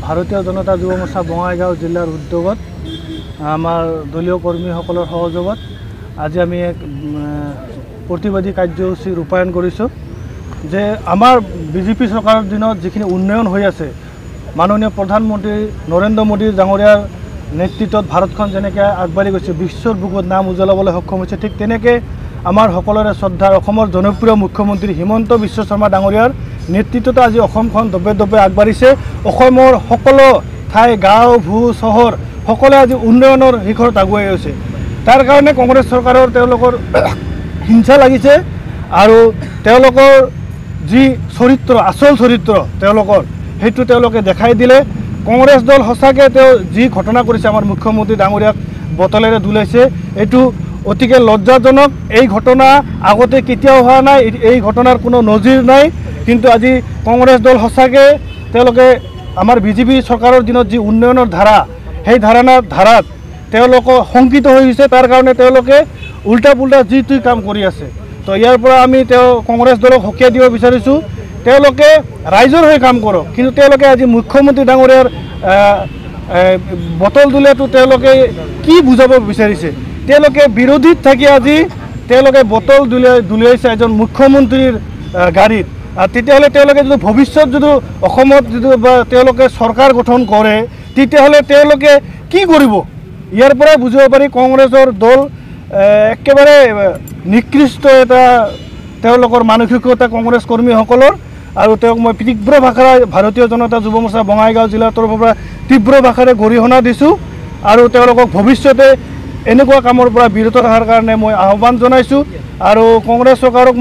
ভাৰতীয় জনতা যুৱ মৰ্চা বঙাইগাঁও জিলাৰ উদ্যোগত আমাৰ দলীয় কৰ্মীসকলৰ সহযোগত আজি আমি এক প্ৰতিবাদী কাৰ্যসূচী ৰূপায়ণ কৰিছোঁ যে আমাৰ বিজেপি চৰকাৰৰ দিনত যিখিনি উন্নয়ন হৈ আছে মাননীয় প্ৰধানমন্ত্ৰী নৰেন্দ্ৰ মোদী ডাঙৰীয়াৰ নেতৃত্বত ভাৰতখন যেনেকৈ আগবাঢ়ি গৈছে বিশ্বৰ বুকুত নাম উজ্বলাবলৈ সক্ষম হৈছে ঠিক তেনেকৈ আমাৰ সকলোৰে শ্ৰদ্ধাৰ অসমৰ জনপ্ৰিয় মুখ্যমন্ত্ৰী হিমন্ত বিশ্ব শৰ্মা ডাঙৰীয়াৰ নেতৃত্বত আজি অসমখন দবে দবে আগবাঢ়িছে। অসমৰ সকলো ঠাই গাঁও ভূ চহৰ সকলোৱে আজি উন্নয়নৰ শিখৰত আগুৱাই গৈছে। তাৰ কাৰণে কংগ্ৰেছ চৰকাৰৰ তেওঁলোকৰ হিংসা লাগিছে আৰু তেওঁলোকৰ যি চৰিত্ৰ আচল চৰিত্ৰ তেওঁলোকৰ সেইটো তেওঁলোকে দেখাই দিলে। কংগ্ৰেছ দল সঁচাকৈ তেওঁ যি ঘটনা কৰিছে আমাৰ মুখ্যমন্ত্ৰী ডাঙৰীয়াক বটলেৰে দুলাইছে এইটো অতিকে লজ্জাজনক। এই ঘটনা আগতে কেতিয়াও হোৱা নাই, এই ঘটনাৰ কোনো নজিৰ নাই। কিন্তু আজি কংগ্ৰেছ দল সঁচাকৈ তেওঁলোকে আমাৰ বিজেপি চৰকাৰৰ দিনত যি উন্নয়নৰ ধাৰা সেই ধাৰাত তেওঁলোকক শংকিত হৈ গৈছে। তাৰ কাৰণে তেওঁলোকে উল্টা পুল্টা যি টি কাম কৰি আছে। তো ইয়াৰ পৰা আমি কংগ্ৰেছ দলক সকীয়াই দিব বিচাৰিছোঁ তেওঁলোকে ৰাইজৰ হৈ কাম কৰক, কিন্তু তেওঁলোকে আজি মুখ্যমন্ত্ৰী ডাঙৰীয়াৰ বটল দুলিয়াটো তেওঁলোকে কি বুজাব বিচাৰিছে। তেওঁলোকে বিৰোধীত থাকি আজি তেওঁলোকে বটল দুলিয়াইছে এজন মুখ্যমন্ত্ৰীৰ গাড়ীত। তেতিয়াহ'লে তেওঁলোকে যদি ভৱিষ্যত যদি অসমত যদি বা তেওঁলোকে চৰকাৰ গঠন কৰে তেতিয়াহ'লে তেওঁলোকে কি কৰিব ইয়াৰ পৰাই বুজিব পাৰি কংগ্ৰেছৰ দল একেবাৰে নিকৃষ্ট এটা তেওঁলোকৰ মানসিকতা কংগ্ৰেছ কৰ্মীসকলৰ। আৰু তেওঁক মই তীব্ৰ ভাষাৰে ভাৰতীয় জনতা যুৱ মৰ্চা বঙাইগাঁও জিলাৰ তৰফৰ পৰা তীব্ৰ ভাষাৰে গৰিহণা দিছোঁ আৰু তেওঁলোকক ভৱিষ্যতে এনেকুৱা কামৰ পৰা বিৰত থকাৰ কাৰণে মই আহ্বান জনাইছোঁ। আৰু কংগ্ৰেছ চৰকাৰক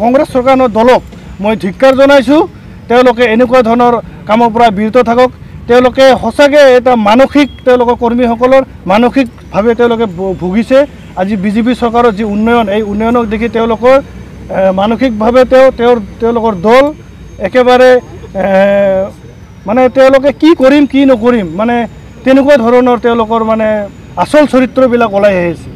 কংগ্ৰেছ চৰকাৰৰ দলক মই ধিক্কাৰ জনাইছোঁ। তেওঁলোকে এনেকুৱা ধৰণৰ কামৰ পৰা বিৰত থাকক। তেওঁলোকে সঁচাকৈ এটা তেওঁলোকৰ কৰ্মীসকলৰ মানসিকভাৱে তেওঁলোকে ভুগিছে। আজি বিজেপি চৰকাৰৰ যি উন্নয়ন এই উন্নয়নক দেখি তেওঁলোকৰ মানসিকভাৱে তেওঁলোকৰ দল একেবাৰে মানে তেওঁলোকে কি কৰিম কি নকৰিম মানে তেনেকুৱা ধৰণৰ তেওঁলোকৰ মানে আচল চৰিত্ৰবিলাক ওলাই আহিছে।